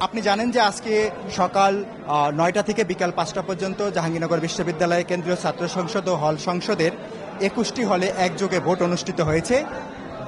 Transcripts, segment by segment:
আপনি জানেন যে আজকে সকাল ৯টা থেকে বিকাল ৫টা পর্যন্ত জাহাঙ্গীরনগর বিশ্ববিদ্যালয় কেন্দ্রীয় ছাত্র সংসদ ও হল সংসদের ২১টি হলে একযোগে ভোট অনুষ্ঠিত হয়েছে।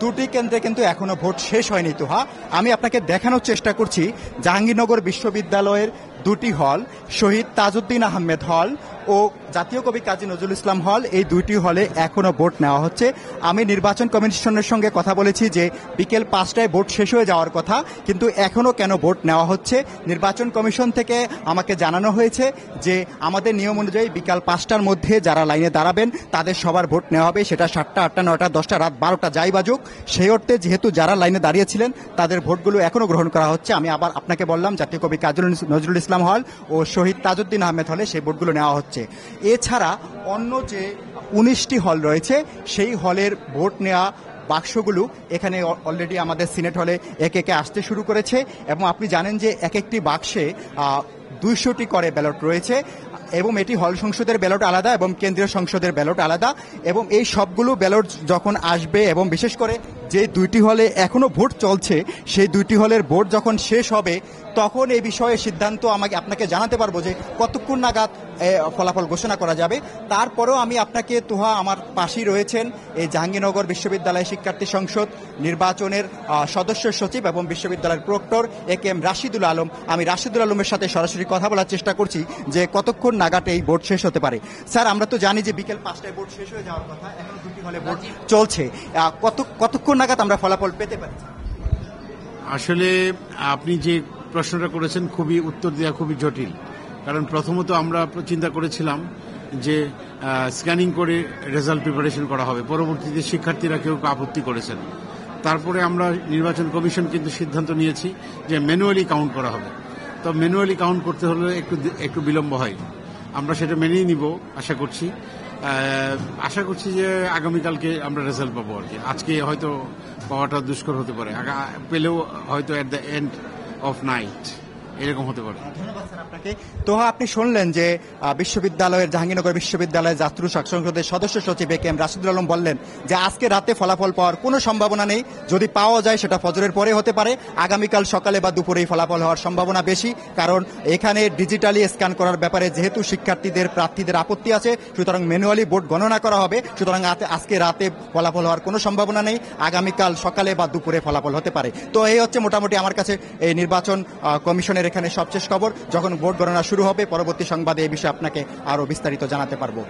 দুটি কেন্দ্রে কিন্তু এখনো ভোট শেষ হয়নি। তোহা, আমি আপনাকে দেখানোর চেষ্টা করছি জাহাঙ্গীরনগর বিশ্ববিদ্যালয়ের দুটি হল, শহীদ তাজউদ্দিন আহমেদ হল ও জাতীয় কবি কাজী নজরুল ইসলাম হল, এই দুইটি হলে এখনো ভোট নেওয়া হচ্ছে। আমি নির্বাচন কমিশনের সঙ্গে কথা বলেছি যে বিকেল ৫টায় ভোট শেষ হয়ে যাওয়ার কথা, কিন্তু এখনো কেন ভোট নেওয়া হচ্ছে। নির্বাচন কমিশন থেকে আমাকে জানানো হয়েছে যে আমাদের নিয়ম অনুযায়ী বিকাল ৫টার মধ্যে যারা লাইনে দাঁড়াবেন তাদের সবার ভোট নেওয়া হবে, সেটা ৭টা, ৮টা, ৯টা, 10টা, রাত 12টা যাই বাজুক। সেই অর্থে যেহেতু যারা লাইনে দাঁড়িয়েছিলেন তাদের ভোটগুলো এখনো গ্রহণ করা হচ্ছে। আমি আবার আপনাকে বললাম জাতীয় কবি কাজী নজরুল ইসলাম হল ও শহীদ তাজউদ্দিন আহমেদ হলে সেই ভোটগুলো নেওয়া হচ্ছে। এছাড়া অন্য যে ১৯টি হল রয়েছে সেই হলের ভোট নেওয়া বাক্সগুলো এখানে অলরেডি আমাদের সিনেট হলে একে একে আসতে শুরু করেছে এবং আপনি জানেন যে এক একটি বাক্সে ২০০টি করে ব্যালট রয়েছে এবং এটি হল সংসদের ব্যালট আলাদা এবং কেন্দ্রীয় সংসদের ব্যালট আলাদা। এবং এই সবগুলো ব্যালট যখন আসবে এবং বিশেষ করে যে দুইটি হলে এখনো ভোট চলছে সেই দুইটি হলের ভোট যখন শেষ হবে তখন এই বিষয়ে সিদ্ধান্ত আপনাকে জানাতে পারবো যে কতক্ষণ নাগাদ ফলাফল ঘোষণা করা যাবে। তারপরেও আমি আপনাকে তোহা আমার পাশেই রয়েছেন এই জাহাঙ্গীরনগর বিশ্ববিদ্যালয় শিক্ষার্থী সংসদ নির্বাচনের সদস্য সচিব এবং বিশ্ববিদ্যালয়ের প্রক্টর এ.কে.এম. রাশিদুল আলম। আমি রাশিদুল আলমের সাথে সরাসরি কথা বলার চেষ্টা করছি যে কতক্ষণ নাগাদ এই ভোট শেষ হতে পারে। স্যার, আমরা তো জানি যে বিকেল ৫টায় ভোট শেষ হয়ে যাওয়ার কথা, এখন দুটি হলে ভোট চলছে, কতক্ষণ নাগাদ আমরা ফলাফল পেতে পারি? আসলে আপনি যে প্রশ্নটা করেছেন খুবই উত্তর দেওয়া খুবই জটিল, কারণ প্রথমত আমরা চিন্তা করেছিলাম যে স্ক্যানিং করে রেজাল্ট প্রিপারেশন করা হবে, পরবর্তীতে শিক্ষার্থীরা কেউ আপত্তি করেছেন। তারপরে আমরা নির্বাচন কমিশন কিন্তু সিদ্ধান্ত নিয়েছি যে ম্যানুয়ালি কাউন্ট করা হবে। তো ম্যানুয়ালি কাউন্ট করতে হলে একটু বিলম্ব হয়, আমরা সেটা মেনেই নিব আশা করছি যে আগামীকালকে আমরা রেজাল্ট পাবো আর কি। আজকে হয়তো পাওয়াটা দুষ্কর হতে পারে, পেলেও হয়তো at the end of night এরকম হতে পারে। ধন্যবাদ স্যার আপনাকে। তো আপনি শুনলেন যে জাহাঙ্গীরনগর বিশ্ববিদ্যালয়ের ছাত্র সংসদের সদস্য সচিব এ.কে.এম. রাশিদুল আলম বললেন যে আজকে রাতে ফলাফল পাওয়ার কোনো সম্ভাবনা নেই, যদি পাওয়া যায় সেটা ফজরের পরে হতে পারে, আগামীকাল সকালে বা দুপুরেই ফলাফল হওয়ার সম্ভাবনা বেশি। কারণ এখানে ডিজিটালি স্ক্যান করার ব্যাপারে যেহেতু প্রার্থীদের আপত্তি আছে, সুতরাং ম্যানুয়ালি ভোট গণনা করা হবে। সুতরাং আজকে রাতে ফলাফল হওয়ার কোনো সম্ভাবনা নেই, আগামীকাল সকালে বা দুপুরে ফলাফল হতে পারে। তো এই হচ্ছে মোটামুটি আমার কাছে এই নির্বাচন কমিশনের এখানে সবশেষ খবর। যখন ভোট গণনা শুরু হবে পরবর্তী সংবাদে এই বিষয়ে আপনাকে আরো বিস্তারিত জানাতে পারবো।